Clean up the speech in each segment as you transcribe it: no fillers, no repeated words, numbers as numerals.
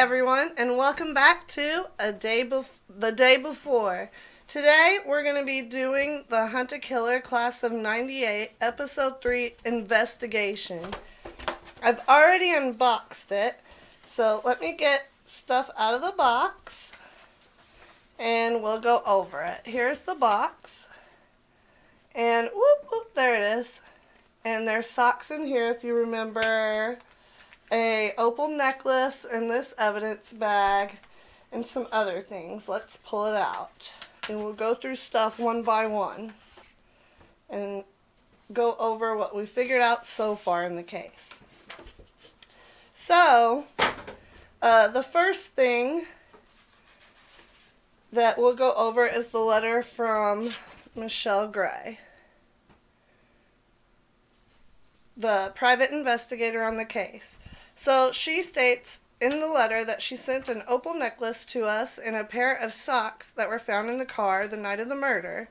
everyone, and welcome back to The Day Before. Today, we're going to be doing the Hunt a Killer Class of 98, Episode 3, Investigation. I've already unboxed it, so let me get stuff out of the box, and we'll go over it. Here's the box, and there it is. And there's socks in here, if you remember. A opal necklace in this evidence bag and some other things. Let's pull it out and we'll go through stuff one by one and go over what we figured out so far in the case. So the first thing that we'll go over is the letter from Michelle Gray, the private investigator on the case. So she states in the letter that she sent an opal necklace to us and a pair of socks that were found in the car the night of the murder.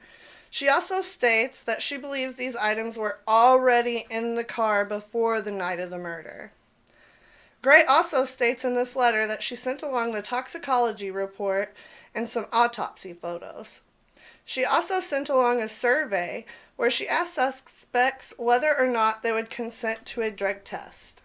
She also states that she believes these items were already in the car before the night of the murder. Gray also states in this letter that she sent along the toxicology report and some autopsy photos. She also sent along a survey where she asked suspects whether or not they would consent to a drug test.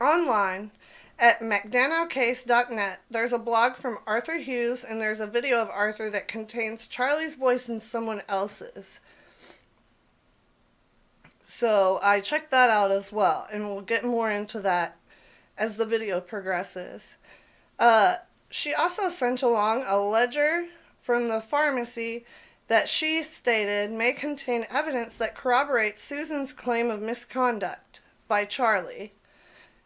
Online at mcdonowcase.net, there's a blog from Arthur Hughes, and there's a video of Arthur that contains Charlie's voice and someone else's. So I checked that out as well, and we'll get more into that as the video progresses. She also sent along a ledger from the pharmacy that she stated may contain evidence that corroborates Susan's claim of misconduct by Charlie.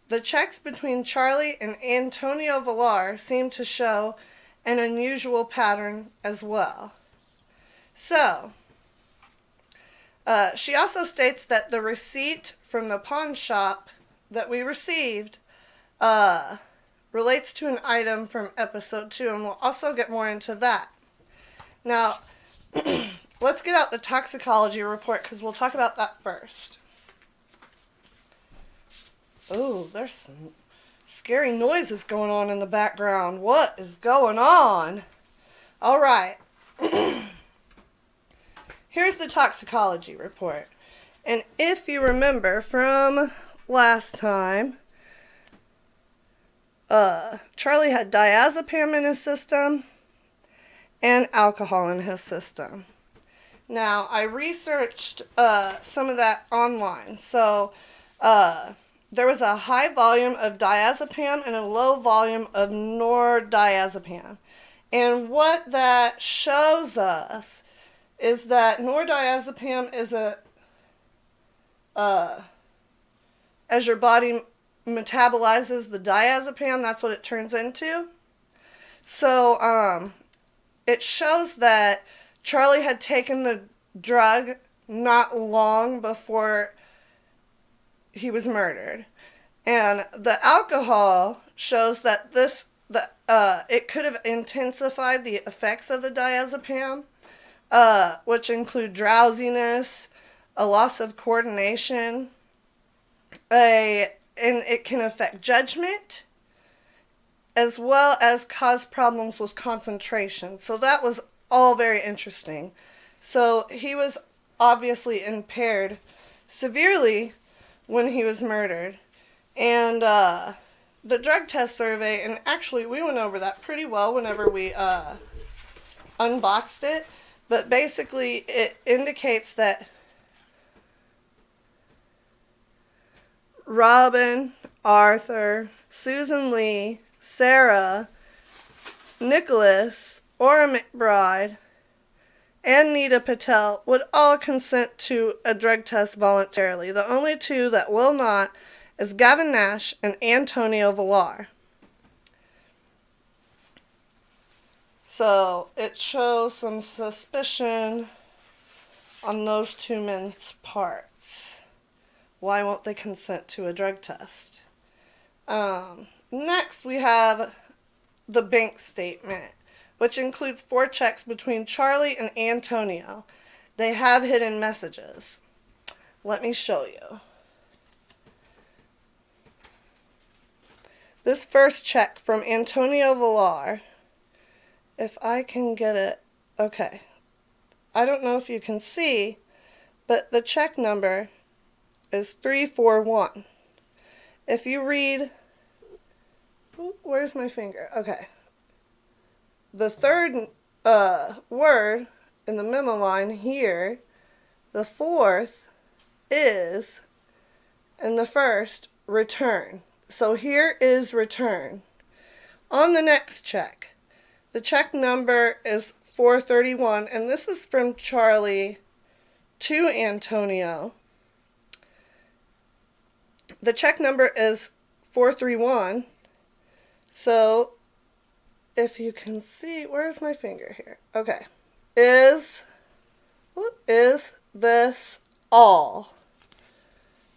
The checks between Charlie and Antonio Villar seem to show an unusual pattern as well. So, she also states that the receipt from the pawn shop that we received relates to an item from episode 2, and we'll also get more into that. Now, let's get out the toxicology report because we'll talk about that first. Oh, there's some scary noises going on in the background. What is going on? All right. Here's the toxicology report. And if you remember from last time, Charlie had diazepam in his system and alcohol in his system. Now, I researched some of that online. So, there was a high volume of diazepam and a low volume of nordiazepam. And what that shows us is that nordiazepam is as your body metabolizes the diazepam, that's what it turns into. So, it shows that Charlie had taken the drug not long before he was murdered. And the alcohol shows that it could have intensified the effects of the diazepam, which include drowsiness, a loss of coordination, and it can affect judgment, as well as cause problems with concentration. So that was all very interesting. So he was obviously impaired severely when he was murdered. And the drug test survey, and actually we went over that pretty well whenever we unboxed it, but basically it indicates that Robin, Arthur, Susan Lee, Sarah, Nicholas, Ora McBride, and Nita Patel would all consent to a drug test voluntarily. The only two that will not is Gavin Nash and Antonio Villar. So it shows some suspicion on those two men's parts. Why won't they consent to a drug test? Next, we have the bank statement, which includes 4 checks between Charlie and Antonio. They have hidden messages. Let me show you. This first check from Antonio Villar, if I can get it, okay. I don't know if you can see, but the check number is 341. If you read, where's my finger? Okay. The third word in the memo line here, the fourth is, and the first, return. So here is return. On the next check, the check number is 431, and this is from Charlie to Antonio. The check number is 431. So if you can see, where's my finger here? Okay. Is this all?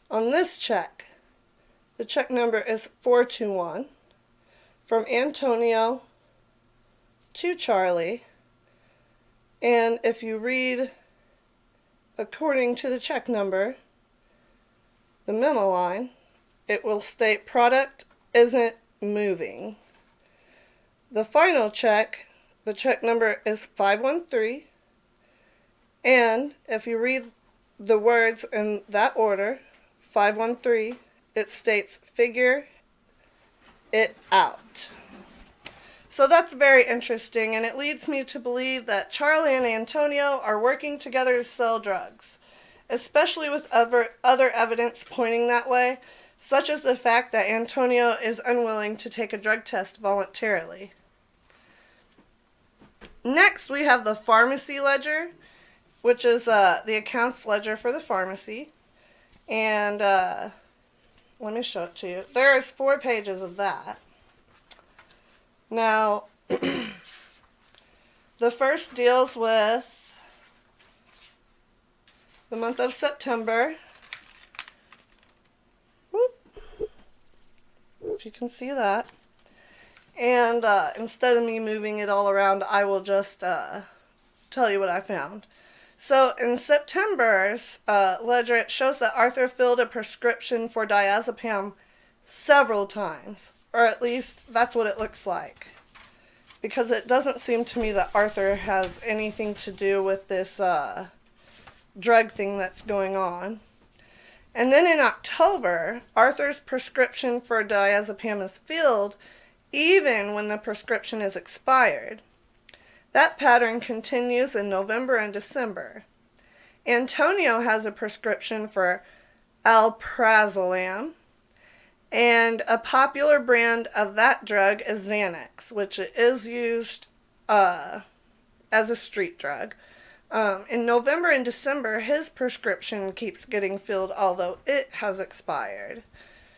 On this check, the check number is 421 from Antonio to Charlie. And if you read according to the check number, the memo line, it will state product isn't moving. The final check, the check number is 513. And if you read the words in that order, 513, it states figure it out. So that's very interesting, and it leads me to believe that Charlie and Antonio are working together to sell drugs, especially with other evidence pointing that way, such as the fact that Antonio is unwilling to take a drug test voluntarily. Next, we have the pharmacy ledger, which is the accounts ledger for the pharmacy. And let me show it to you. There's 4 pages of that. Now, the first deals with the month of September. Whoop. If you can see that. And instead of me moving it all around, I will just tell you what I found. So in September's ledger, it shows that Arthur filled a prescription for diazepam several times. Or at least that's what it looks like. Because it doesn't seem to me that Arthur has anything to do with this drug thing that's going on. And then in October, Arthur's prescription for diazepam is filled even when the prescription is expired. That pattern continues in November and December. Antonio has a prescription for alprazolam, and a popular brand of that drug is Xanax, which is used as a street drug. In November and December, his prescription keeps getting filled, although it has expired.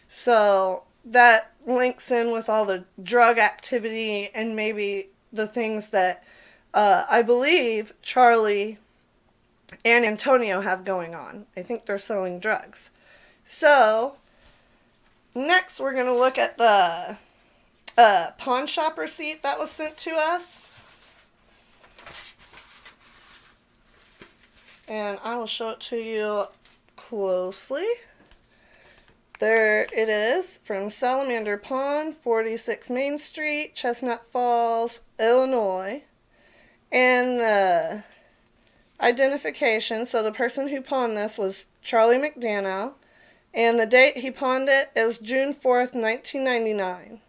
So that links in with all the drug activity and maybe the things that I believe Charlie and Antonio have going on. I think they're selling drugs. So next, we're going to look at the pawn shop receipt that was sent to us. And I will show it to you closely. There it is, from Salamander Pawn, 46 Main Street, Chestnut Falls, Illinois. And the identification, so the person who pawned this was Charlie McDaniel. And the date he pawned it is June 4th, 1999.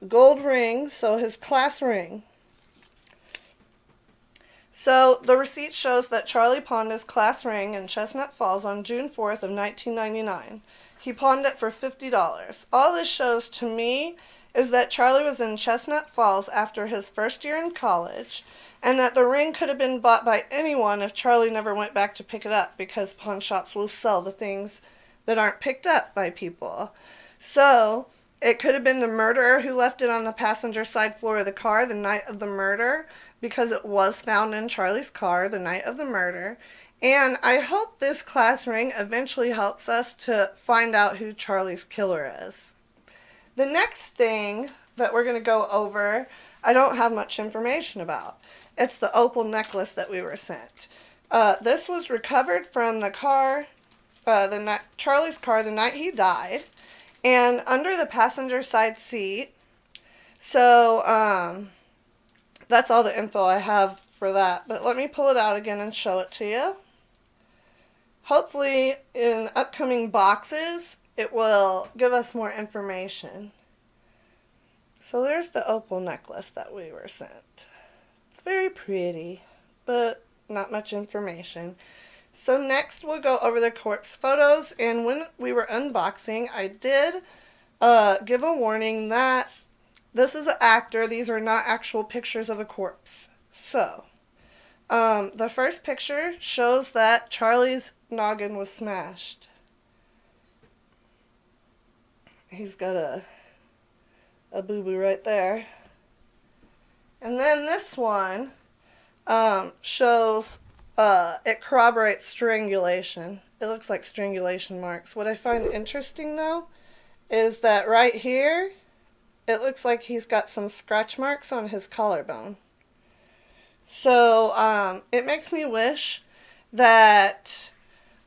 Gold ring, so his class ring. So the receipt shows that Charlie pawned his class ring in Chestnut Falls on June 4th of 1999. He pawned it for $50. All this shows to me is that Charlie was in Chestnut Falls after his first year in college, and that the ring could have been bought by anyone if Charlie never went back to pick it up, because pawn shops will sell the things that aren't picked up by people. So it could have been the murderer who left it on the passenger side floor of the car the night of the murder, because it was found in Charlie's car the night of the murder. And I hope this class ring eventually helps us to find out who Charlie's killer is. The next thing that we're going to go over, I don't have much information about. It's the opal necklace that we were sent. This was recovered from the car, Charlie's car, the night he died. and under the passenger side seat. So that's all the info I have for that. But let me pull it out again and show it to you. Hopefully in upcoming boxes it will give us more information. So there's the opal necklace that we were sent. It's very pretty, but not much information. So next we'll go over the corpse photos, and when we were unboxing, I did give a warning that this is an actor. These are not actual pictures of a corpse. So, the first picture shows that Charlie's noggin was smashed. He's got a boo-boo right there. And then this one shows, it corroborates strangulation. It looks like strangulation marks. What I find interesting, though, is that right here, it looks like he's got some scratch marks on his collarbone. So, it makes me wish that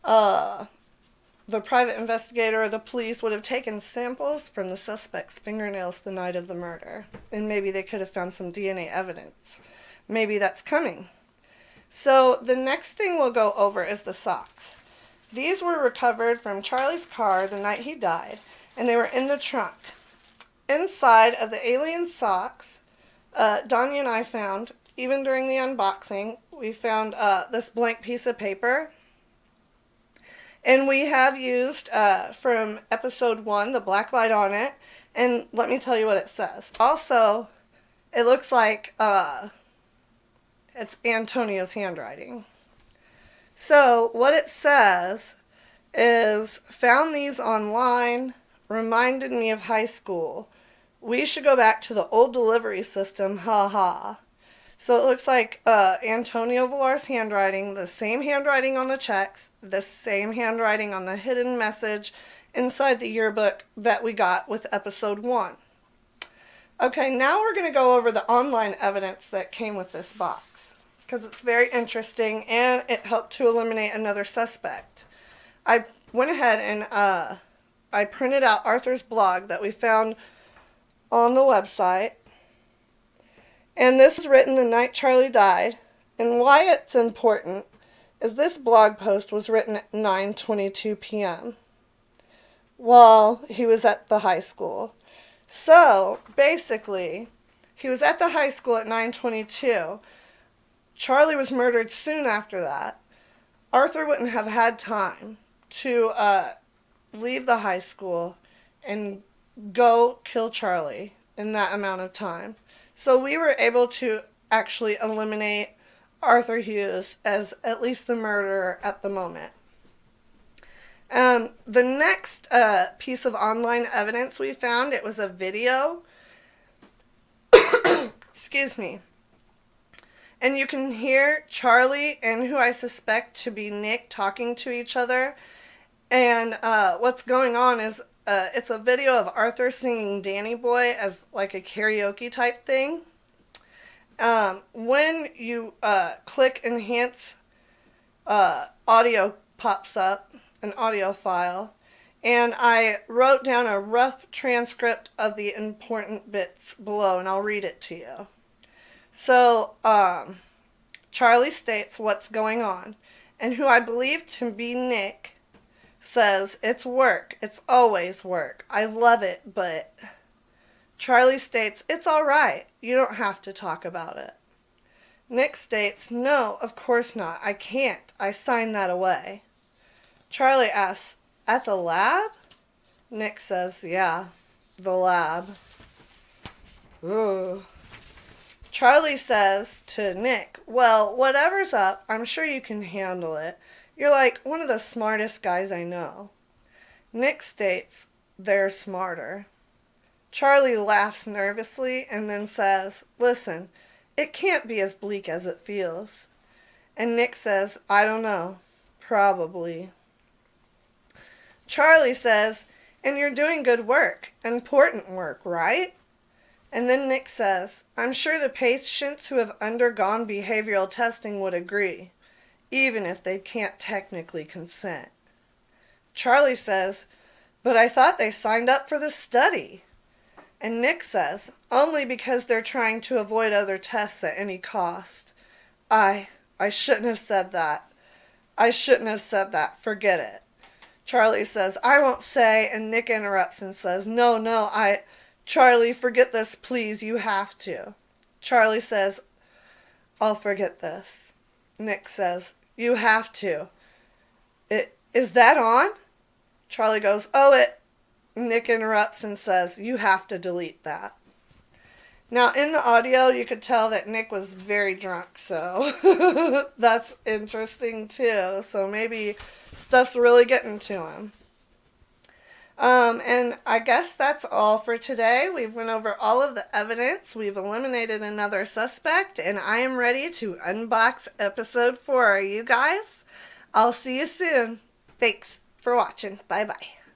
the private investigator or the police would have taken samples from the suspect's fingernails the night of the murder. And maybe they could have found some DNA evidence. Maybe that's coming. So the next thing we'll go over is the socks. These were recovered from Charlie's car the night he died, and they were in the trunk. Inside of the alien socks, Danya and I found, even during the unboxing, we found this blank piece of paper. And we have used, from episode 1, the black light on it. And let me tell you what it says. Also, it looks like it's Antonio's handwriting. So, what it says is, found these online, reminded me of high school. We should go back to the old delivery system, ha ha. So it looks like Antonio Villar's handwriting, the same handwriting on the checks, the same handwriting on the hidden message inside the yearbook that we got with episode 1. Okay, now we're going to go over the online evidence that came with this box, because it's very interesting and it helped to eliminate another suspect. I went ahead and I printed out Arthur's blog that we found on the website. And this was written the night Charlie died. And why it's important is this blog post was written at 9:22 p.m. while he was at the high school. So, basically, he was at the high school at 9:22. Charlie was murdered soon after that. Arthur wouldn't have had time to leave the high school and go kill Charlie in that amount of time. So we were able to actually eliminate Arthur Hughes as at least the murderer at the moment. The next piece of online evidence we found, it was a video. Excuse me. And you can hear Charlie and who I suspect to be Nick talking to each other. And what's going on is it's a video of Arthur singing Danny Boy as like a karaoke type thing. When you click enhance, audio pops up, an audio file, and I wrote down a rough transcript of the important bits below, and I'll read it to you. So, Charlie states what's going on, and who I believe to be Nick says, "It's work. It's always work. I love it, but..." Charlie states, "It's all right. You don't have to talk about it." Nick states, "No, of course not. I can't. I signed that away." Charlie asks, "At the lab?" Nick says, "Yeah, the lab." Ooh. Charlie says to Nick, "Well, whatever's up, I'm sure you can handle it. You're like one of the smartest guys I know." Nick states, "They're smarter." Charlie laughs nervously and then says, "Listen, it can't be as bleak as it feels." And Nick says, "I don't know. Probably." Charlie says, "And you're doing good work. Important work, right?" And then Nick says, "I'm sure the patients who have undergone behavioral testing would agree, even if they can't technically consent." Charlie says, But I thought they signed up for the study. And Nick says, only because they're trying to avoid other tests at any cost. I shouldn't have said that. I shouldn't have said that. Forget it. Charlie says, I won't say, and Nick interrupts and says, no, Charlie, forget this, please, you have to. Charlie says, I'll forget this. Nick says, you have to. Is that on? Charlie goes, Nick interrupts and says, you have to delete that. Now, in the audio, you could tell that Nick was very drunk, so that's interesting, too. So maybe stuff's really getting to him. And I guess that's all for today. We've went over all of the evidence. We've eliminated another suspect, and I am ready to unbox episode 4. You guys, I'll see you soon. Thanks for watching. Bye-bye.